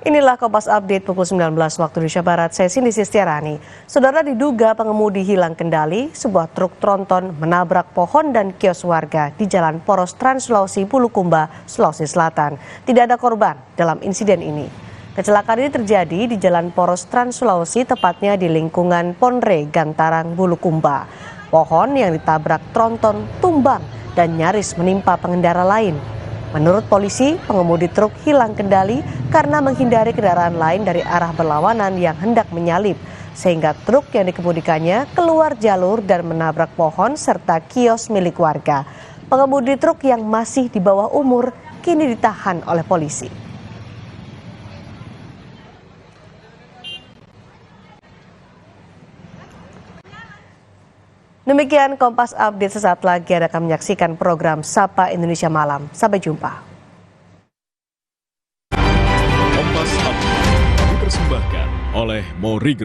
Inilah Kompas Update pukul 19 waktu Indonesia Barat, saya Cindy Sistiarani. Saudara, diduga pengemudi hilang kendali, sebuah truk tronton menabrak pohon dan kios warga di Jalan Poros Trans Sulawesi Bulukumba, Sulawesi Selatan. Tidak ada korban dalam insiden ini. Kecelakaan ini terjadi di Jalan Poros Trans Sulawesi, tepatnya di lingkungan Ponre, Gantarang, Bulukumba. Pohon yang ditabrak tronton tumbang dan nyaris menimpa pengendara lain. Menurut polisi, pengemudi truk hilang kendali karena menghindari kendaraan lain dari arah berlawanan yang hendak menyalip, sehingga truk yang dikemudikannya keluar jalur dan menabrak pohon serta kios milik warga. Pengemudi truk yang masih di bawah umur kini ditahan oleh polisi. Demikian Kompas Update, sesaat lagi Anda akan menyaksikan program Sapa Indonesia Malam. Sampai jumpa. Kompas Update dipersembahkan oleh Morigro.